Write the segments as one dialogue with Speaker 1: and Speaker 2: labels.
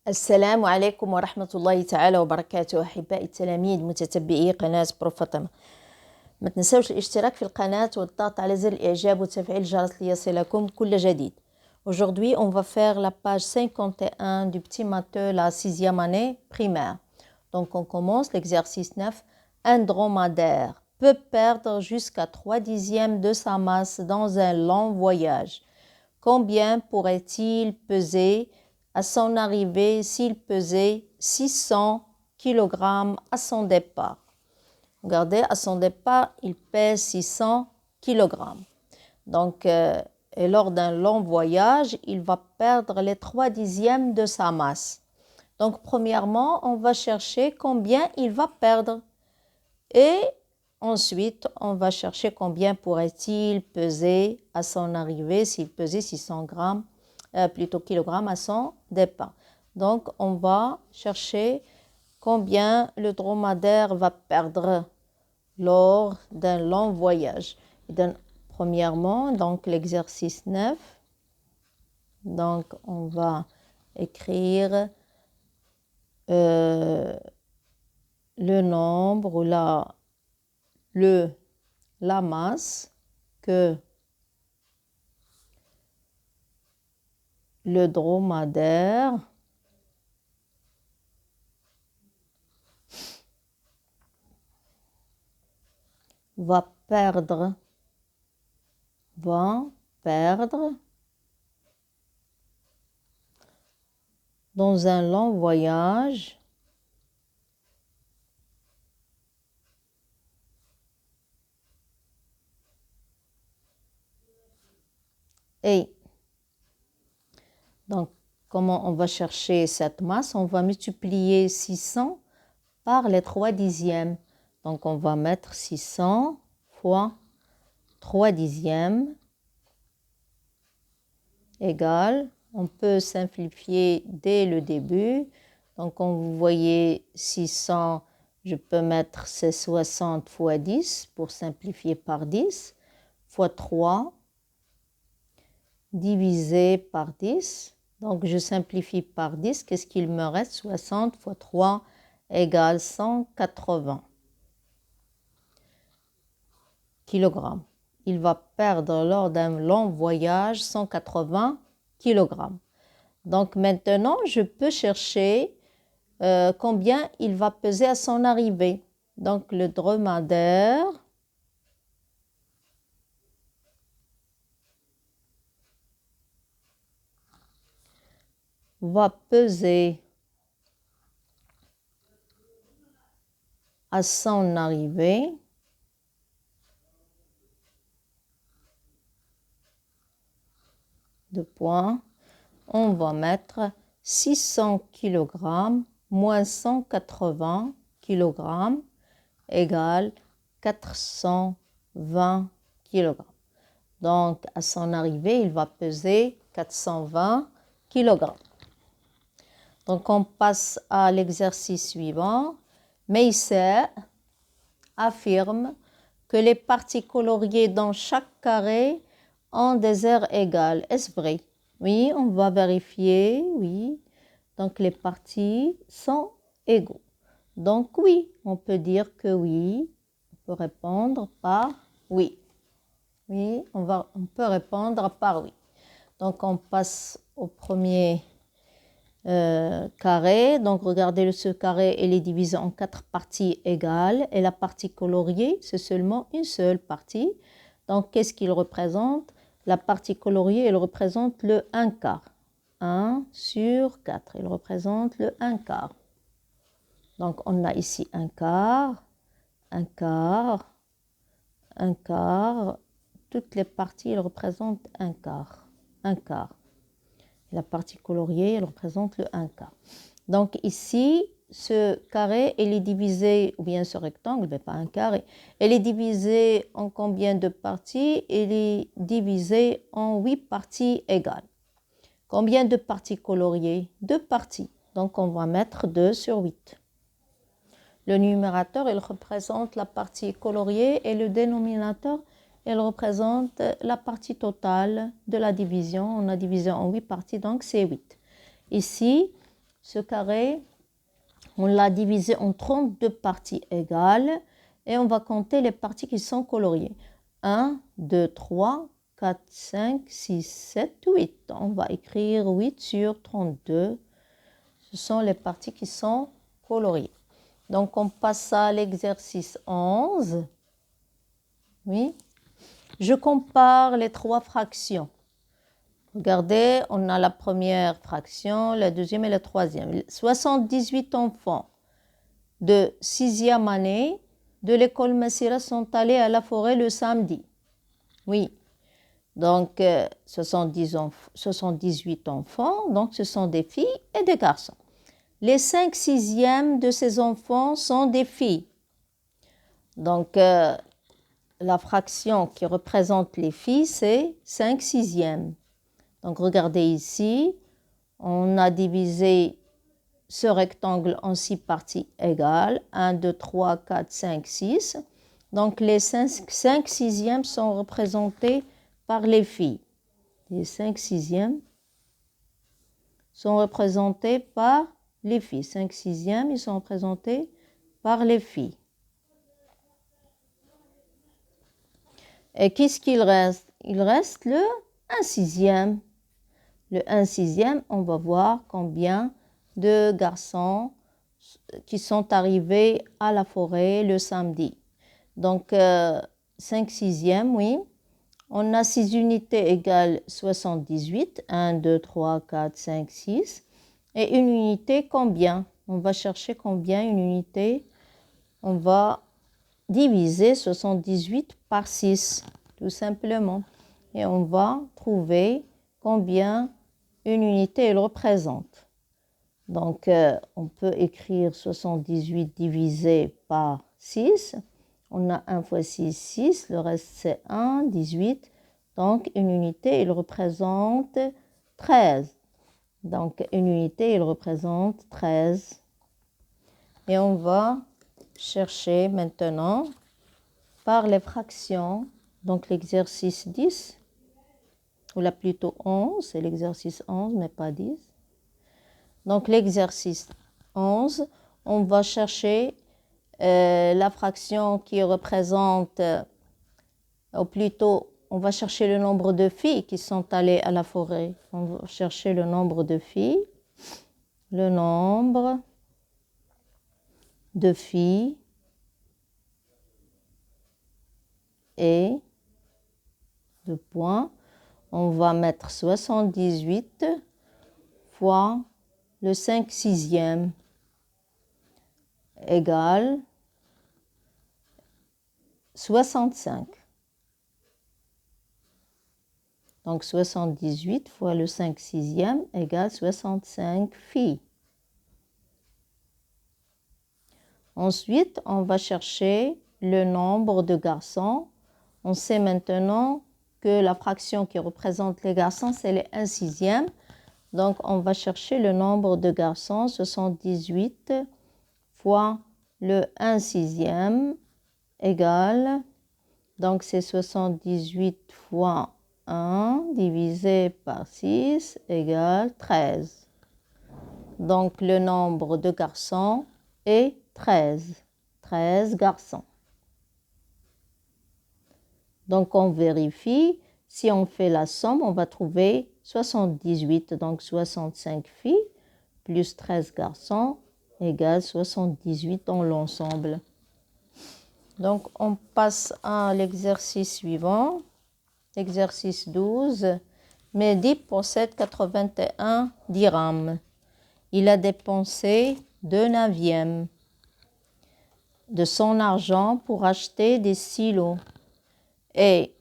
Speaker 1: السلام عليكم ورحمة الله تعالى وبركاته. أحبائي التلاميذ متتبعي قناة بروف فاطمة، ما تنسوش الاشتراك في القناة والضغط على زر الإعجاب وتفعيل الجرس ليصلكم كل جديد. Aujourd'hui, on va faire la page 51 du petit matheux, la 6e année primaire. Donc, on commence l'exercice 9. Un dromadaire peut perdre jusqu'à 3/10 de sa masse dans un long voyage. Combien pourrait-il peser à son arrivée s'il pesait 600 kg à son départ? Regardez, à son départ, il pèse 600 kg. Donc, et lors d'un long voyage, il va perdre les 3/10 de sa masse. Donc, premièrement, on va chercher combien il va perdre. Et ensuite, on va chercher combien pourrait-il peser à son arrivée s'il pesait 600 grammes, plutôt kilogrammes à son départ. Donc, on va chercher combien le dromadaire va perdre lors d'un long voyage. Premièrement, donc l'exercice 9. Donc, on va écrire le nombre ou la masse que le dromadaire va perdre dans un long voyage et donc comment on va chercher cette masse? On va multiplier 600 par les 3/10. Donc on va mettre 600 fois 3/10 égale, on peut simplifier dès le début. Donc, quand vous voyez 600, je peux mettre c'est 60 fois 10 pour simplifier par 10, fois 3, divisé par 10. Donc, je simplifie par 10. Qu'est-ce qu'il me reste? 60 fois 3 égale 180 kg. Il va perdre lors d'un long voyage 180 kg. Donc maintenant, je peux chercher combien il va peser à son arrivée. Donc le dromadaire va peser à son arrivée on va mettre 600 kg moins 180 kg égale 420 kg. Donc, à son arrivée, il va peser 420 kg. Donc, on passe à l'exercice suivant. Meisser affirme que les parties coloriées dans chaque carré ont des aires égales. Est-ce vrai? Oui, on va vérifier. Oui. Donc, les parties sont égaux. Donc, oui, on peut dire que oui. On peut répondre par oui. Oui, on peut répondre par oui. Donc, on passe au premier carré. Donc, regardez, ce carré, il est divisé en 4 parties égales. Et la partie coloriée, c'est seulement une seule partie. Donc, qu'est-ce qu'il représente? La partie coloriée, elle représente le 1/4. 1 sur 4, il représente le 1/4. Donc, on a ici 1/4, 1/4, 1/4. Toutes les parties, elles représentent 1/4. 1/4. La partie coloriée, elle représente le 1/4. Donc ici, ce carré, il est divisé, ou bien ce rectangle, mais pas un carré, il est divisé en combien de parties? Il est divisé en 8 parties égales. Combien de parties coloriées? 2 parties. Donc on va mettre 2 sur 8. Le numérateur, il représente la partie coloriée et le dénominateur, elle représente la partie totale de la division. On a divisé en 8 parties, donc c'est 8. Ici, Ce carré, on l'a divisé en 32 parties égales et on va compter les parties qui sont coloriées. 1, 2, 3, 4, 5, 6, 7, 8. On va écrire 8 sur 32. Ce sont les parties qui sont coloriées. Donc, on passe à l'exercice 11. Oui. Je compare les trois fractions. Regardez, on a la première fraction, la deuxième et la troisième. 78 enfants de 6e année de l'école Massira sont allés à la forêt le samedi. Oui. Donc, 78 enfants, donc ce sont des filles et des garçons. Les 5/6e de ces enfants sont des filles. Donc, la fraction qui représente les filles, c'est 5/6. Donc, regardez ici, on a divisé ce rectangle en 6 parties égales. 1, 2, 3, 4, 5, 6. Donc, les 5/6 sont représentés par les filles. Les 5/6 sont représentés par les filles. 5/6, ils sont représentés par les filles. Et qu'est-ce qu'il reste? Il reste le 1/6. Le 1/6, on va voir combien de garçons qui sont arrivés à la forêt le samedi. Donc, 5/6, oui. On a 6 unités égale 78. 1, 2, 3, 4, 5, 6. Et une unité, combien? On va chercher combien une unité? On va diviser 78 par 6, tout simplement. Et on va trouver combien une unité elle représente. Donc, on peut écrire 78 divisé par 6. On a 1 fois 6, 6. Le reste, c'est 1, 18. Donc, une unité, elle représente 13. Donc, une unité, elle représente 13. Et on va chercher maintenant par les fractions. Donc, l'exercice 10, ou là plutôt 11, c'est l'exercice 11, mais pas 10. Donc, l'exercice 11, on va chercher la fraction qui représente, ou plutôt, on va chercher le nombre de filles qui sont allées à la forêt. On va chercher le nombre de filles. Le nombre de filles et de points. On va mettre 78 fois le 5/6 égale 65. Donc, 78 fois le 5/6 égale 65 filles. Ensuite, on va chercher le nombre de garçons. On sait maintenant que la fraction qui représente les garçons, c'est les 1/6. Donc, on va chercher le nombre de garçons, 78 fois le 1/6 égale, donc c'est 78 fois 1 divisé par 6 égale 13. Donc, le nombre de garçons est 13. 13 garçons. Donc, on vérifie. Si on fait la somme, on va trouver 78. Donc, 65 filles plus 13 garçons égale 78 dans l'ensemble. Donc, on passe à l'exercice suivant. Exercice 12. Mehdi possède 81 dirhams. Il a dépensé 2/9 de son argent pour acheter des stylos et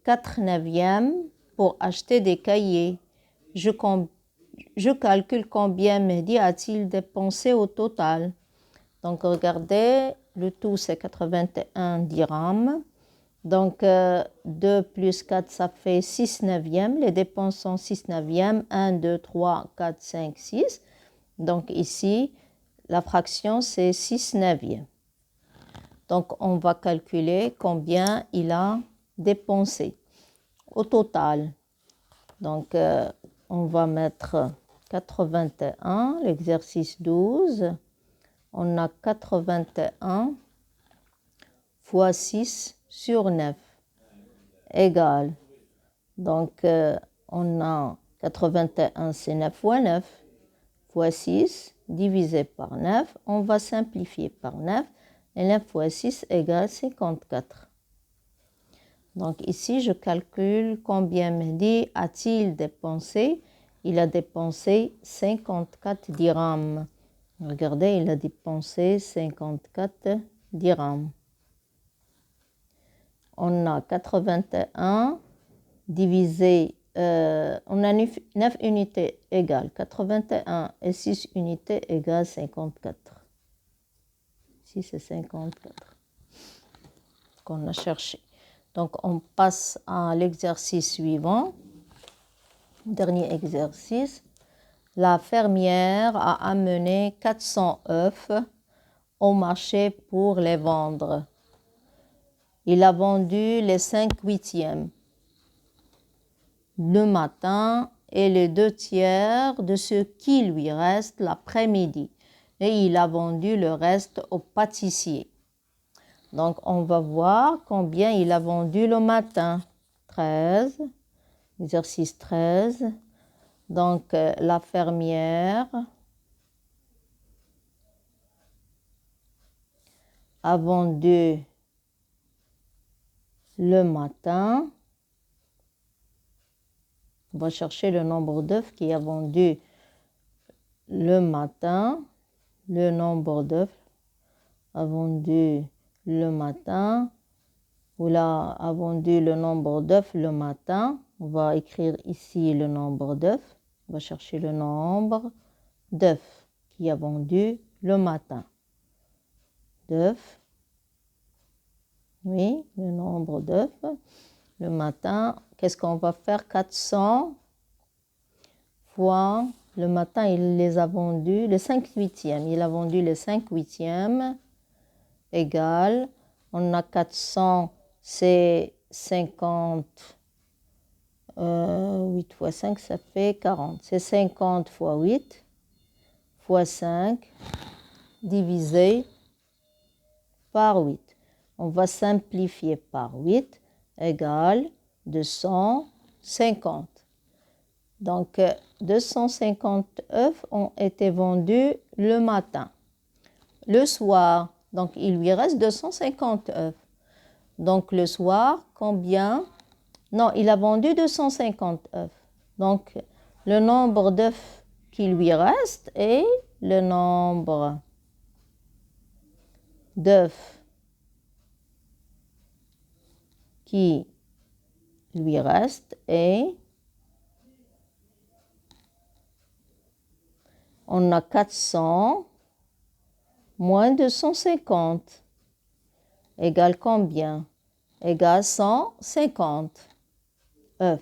Speaker 1: 4/9 pour acheter des cahiers. Je calcule combien Mehdi a-t-il dépensé au total. Donc, regardez, le tout, c'est 81 dirhams. Donc, 2 plus 4, ça fait 6/9. Les dépenses sont 6/9. 1, 2, 3, 4, 5, 6. Donc, ici, la fraction, c'est 6/9. Donc, on va calculer combien il a dépensé au total. Donc, on va mettre 81, l'exercice 12. On a 81 fois 6 sur 9 égale. Donc, on a 81, c'est 9 fois 9 fois 6 divisé par 9. On va simplifier par 9. Et 9 fois 6 égale 54. Donc, ici, je calcule combien Mehdi a-t-il dépensé. Il a dépensé 54 dirhams. Regardez, il a dépensé 54 dirhams. On a 81 divisé, on a 9 unités égales 81 et 6 unités égales 54. Ici, c'est 54 qu'on a cherché. Donc, on passe à l'exercice suivant. Dernier exercice. La fermière a amené 400 œufs au marché pour les vendre. Il a vendu les 5/8 le matin et les 2/3 de ce qui lui reste l'après-midi. Et il a vendu le reste au pâtissier. Donc, on va voir combien il a vendu le matin. 13, exercice 13. Donc, la fermière a vendu le matin. On va chercher le nombre d'œufs qui a vendu le matin. Le nombre d'œufs a vendu le matin. Ou là, a vendu le nombre d'œufs le matin. On va écrire ici le nombre d'œufs. On va chercher le nombre d'œufs qui a vendu le matin. D'œufs. Oui, le nombre d'œufs. Le matin, qu'est-ce qu'on va faire? 400 fois, le matin, il les a vendus, le 5/8. Il a vendu le 5/8 égale, on a 400, c'est 50, 8 fois 5, ça fait 40. C'est 50 fois 8 fois 5 divisé par 8. On va simplifier par 8 égale 250. Donc, 250 œufs ont été vendus le matin. Le soir, donc il lui reste 250 œufs. Donc, le soir, combien? Non, il a vendu 250 œufs. Donc, le nombre d'œufs qui lui reste est le nombre d'œufs qui lui reste est, on a 400 moins 250 égale combien? Égale 150 œufs.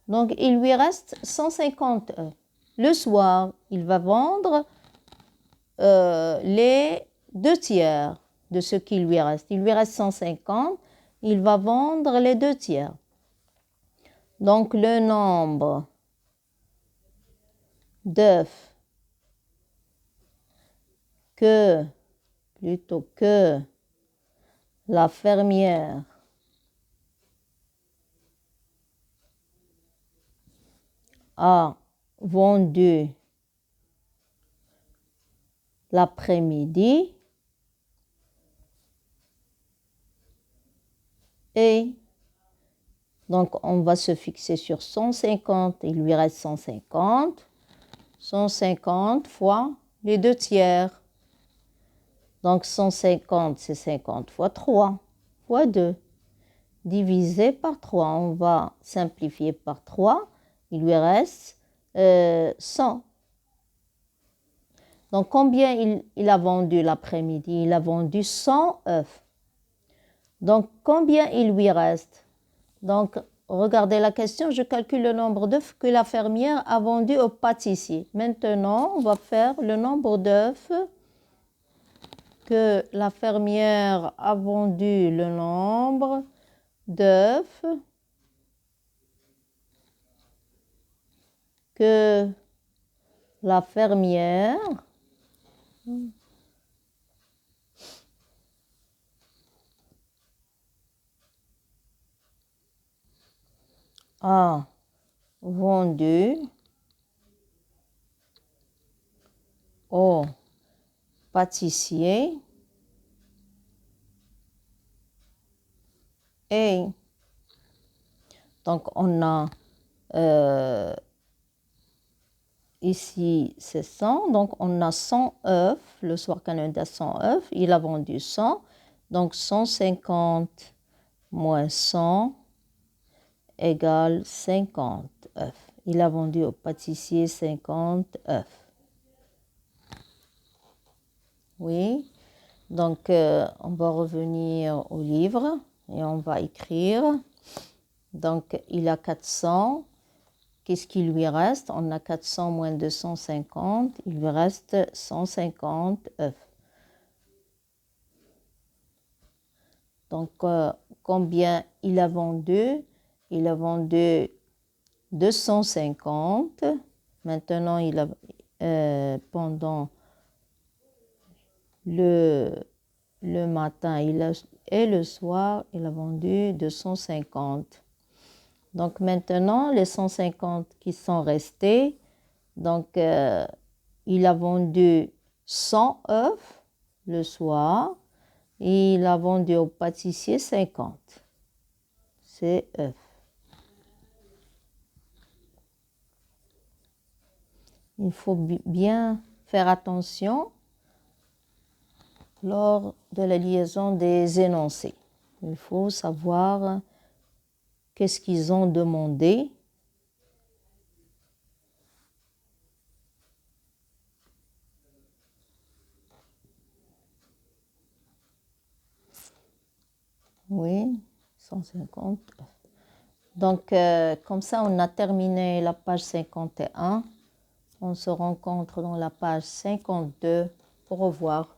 Speaker 1: Donc, il lui reste 150 œufs. Le soir, il va vendre les 2/3 de ce qui lui reste. Il lui reste 150, il va vendre les 2/3. Donc, le nombre d'œufs plutôt que la fermière a vendu l'après-midi et donc on va se fixer sur 150, il lui reste 150, 150 fois les 2/3. Donc 150 c'est 50 fois 3 fois 2 divisé par 3. On va simplifier par 3. Il lui reste 100. Donc, combien il a vendu l'après-midi? Il a vendu 100 œufs. Donc, combien il lui reste? Donc, regardez la question. Je calcule le nombre d'œufs que la fermière a vendu au pâtissier. Maintenant, on va faire le nombre d'œufs que la fermière a vendu, le nombre d'œufs que la fermière a vendu au pâtissier et donc on a ici c'est 100, donc on a 100 œufs, le soir Canada 100 œufs, il a vendu 100, donc 150 moins 100 égale 50 œufs. Il a vendu au pâtissier 50 œufs. Oui, donc on va revenir au livre et on va écrire. Donc il a 400. Qu'est-ce qui lui reste? On a 400 moins 250. Il lui reste 150 œufs. Donc combien il a vendu? Il a vendu 250. Maintenant, il a pendant le matin et le soir, il a vendu 250. Donc maintenant, les 150 qui sont restés, donc il a vendu 100 œufs le soir et il a vendu au pâtissier 50. C'est œufs. Il faut bien faire attention lors de la liaison des énoncés. Il faut savoir qu'est-ce qu'ils ont demandé. Oui, 150. Donc, comme ça, on a terminé la page 51. On se rencontre dans la page 52. Au revoir.